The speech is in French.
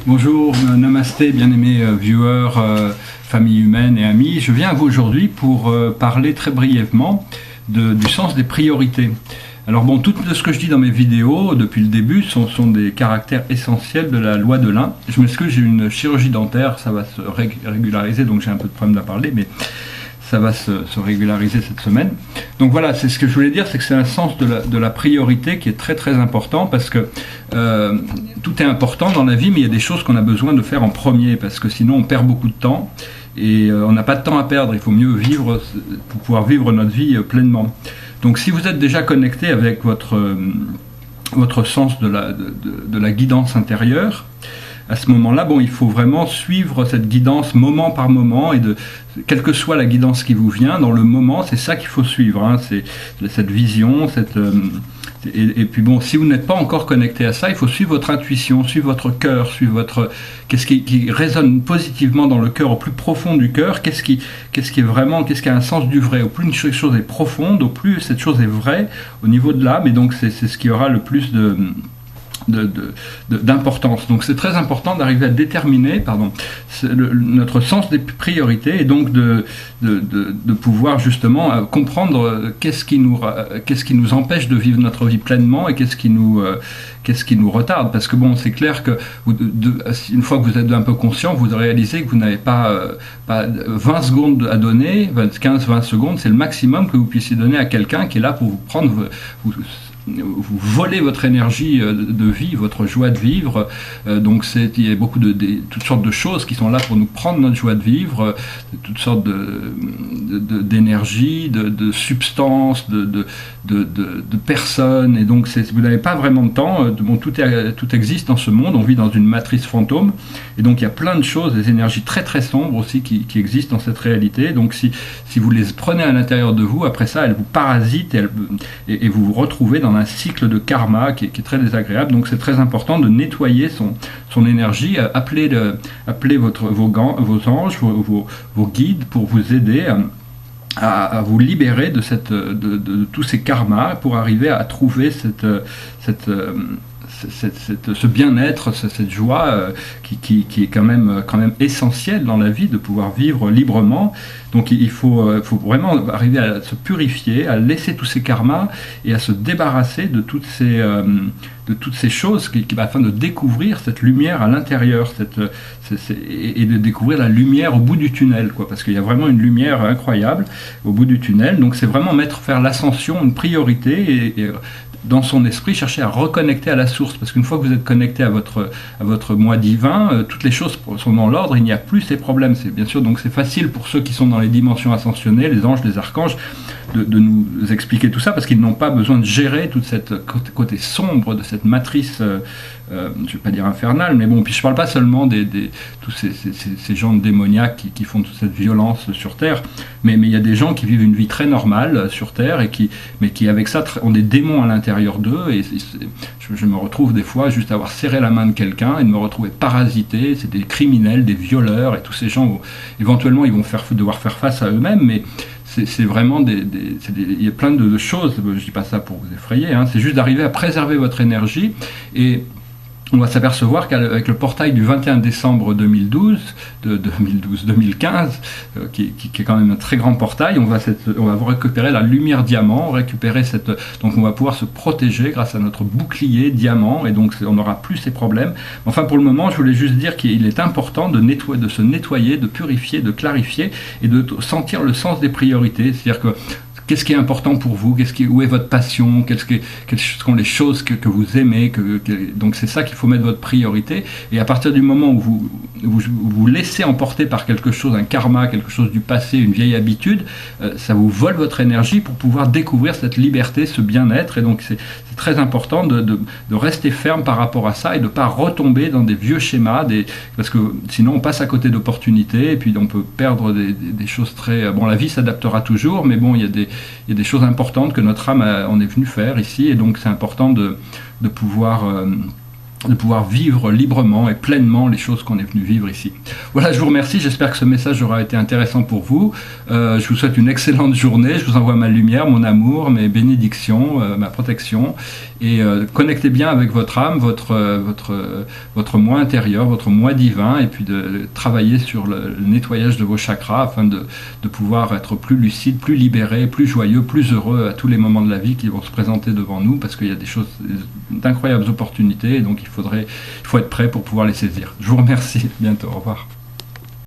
Bonjour, namasté, bien-aimés viewers, famille humaine et amis. Je viens à vous aujourd'hui pour parler très brièvement du sens des priorités. Alors bon, tout ce que je dis dans mes vidéos depuis le début sont des caractères essentiels de la loi de l'un. Je m'excuse, j'ai une chirurgie dentaire, ça va se régulariser, donc j'ai un peu de problème à parler, mais ça va se régulariser cette semaine. Donc voilà, c'est ce que je voulais dire, c'est que c'est un sens de la priorité qui est très très important, parce que tout est important dans la vie, mais il y a des choses qu'on a besoin de faire en premier, parce que sinon on perd beaucoup de temps, et on n'a pas de temps à perdre, il faut mieux vivre pour pouvoir vivre notre vie pleinement. Donc si vous êtes déjà connecté avec votre sens de la guidance intérieure, à ce moment-là, bon, il faut vraiment suivre cette guidance moment par moment, et quelle que soit la guidance qui vous vient, dans le moment, c'est ça qu'il faut suivre, hein, c'est cette vision, et puis bon, si vous n'êtes pas encore connecté à ça, il faut suivre votre intuition, suivre votre cœur, suivre qu'est-ce qui résonne positivement dans le cœur, au plus profond du cœur, qu'est-ce qui a un sens du vrai. Au plus une chose est profonde, au plus cette chose est vraie au niveau de l'âme, et donc c'est ce qui aura le plus d'importance. Donc c'est très important d'arriver à déterminer notre sens des priorités, et donc de pouvoir justement comprendre qu'est-ce qui nous empêche de vivre notre vie pleinement, et qu'est-ce qui nous retarde. Parce que bon, c'est clair que une fois que vous êtes un peu conscient, vous réalisez que vous n'avez pas 20 secondes à donner, 15-20 secondes, c'est le maximum que vous puissiez donner à quelqu'un qui est là pour vous prendre, vous volez votre énergie de vie, votre joie de vivre. Donc il y a beaucoup toutes sortes de choses qui sont là pour nous prendre notre joie de vivre, toutes sortes d'énergie, de substances, de personnes, et donc vous n'avez pas vraiment de temps. Bon, tout existe dans ce monde, on vit dans une matrice fantôme, et donc il y a plein de choses, des énergies très très sombres aussi qui existent dans cette réalité. Donc si vous les prenez à l'intérieur de vous, après ça elles vous parasitent, et vous vous retrouvez dans un cycle de karma qui est très désagréable. Donc c'est très important de nettoyer son énergie, appelez vos anges, vos guides pour vous aider à vous libérer de tous ces karmas, pour arriver à trouver ce bien-être, cette joie qui est quand même essentielle dans la vie, de pouvoir vivre librement. Donc il faut vraiment arriver à se purifier, à laisser tous ces karmas, et à se débarrasser de toutes ces choses afin de découvrir cette lumière à l'intérieur, et de découvrir la lumière au bout du tunnel, parce qu'il y a vraiment une lumière incroyable au bout du tunnel. Donc c'est vraiment faire l'ascension une priorité, et dans son esprit, chercher à reconnecter à la source, parce qu'une fois que vous êtes connecté à votre moi divin, toutes les choses sont dans l'ordre, il n'y a plus ces problèmes. C'est bien sûr, donc c'est facile pour ceux qui sont dans les dimensions ascensionnées, les anges, les archanges, de nous expliquer tout ça, parce qu'ils n'ont pas besoin de gérer toute cette côté sombre de cette matrice, je ne vais pas dire infernale, mais bon, puis je ne parle pas seulement tous ces gens démoniaques qui font toute cette violence sur Terre, mais il y a des gens qui vivent une vie très normale sur Terre, mais qui avec ça ont des démons à l'intérieur d'eux, et je me retrouve des fois juste avoir serré la main de quelqu'un et de me retrouver parasité. C'est des criminels, des violeurs, et tous ces gens où éventuellement ils vont devoir faire face à eux-mêmes, mais c'est vraiment il y a plein de choses. Je ne dis pas ça pour vous effrayer, hein, c'est juste d'arriver à préserver votre énergie. Et on va s'apercevoir qu'avec le portail du 21 décembre 2015, qui est quand même un très grand portail, on va récupérer la lumière diamant, donc on va pouvoir se protéger grâce à notre bouclier diamant, et donc on n'aura plus ces problèmes. Enfin, pour le moment, je voulais juste dire qu'il est important de se nettoyer, de purifier, de clarifier, et de sentir le sens des priorités. C'est-à-dire que qu'est-ce qui est important pour vous, où est votre passion, quelles sont les choses que vous aimez, donc c'est ça qu'il faut mettre votre priorité. Et à partir du moment où vous laissez emporter par quelque chose, un karma, quelque chose du passé, une vieille habitude, ça vous vole votre énergie pour pouvoir découvrir cette liberté, ce bien-être. Et donc c'est très important de rester ferme par rapport à ça, et de ne pas retomber dans des vieux schémas, parce que sinon on passe à côté d'opportunités, et puis on peut perdre des choses très... Bon, la vie s'adaptera toujours, mais bon, il y a des choses importantes que notre âme on est venu faire ici, et donc c'est important de pouvoir de pouvoir vivre librement et pleinement les choses qu'on est venu vivre ici. Voilà, je vous remercie, j'espère que ce message aura été intéressant pour vous. Je vous souhaite une excellente journée, je vous envoie ma lumière, mon amour, mes bénédictions, ma protection, et connectez bien avec votre âme, votre moi intérieur, votre moi divin, et puis de travailler sur le nettoyage de vos chakras afin de pouvoir être plus lucide, plus libéré, plus joyeux, plus heureux à tous les moments de la vie qui vont se présenter devant nous, parce qu'il y a des choses, d'incroyables opportunités, et donc il faut être prêt pour pouvoir les saisir. Je vous remercie, à bientôt, au revoir.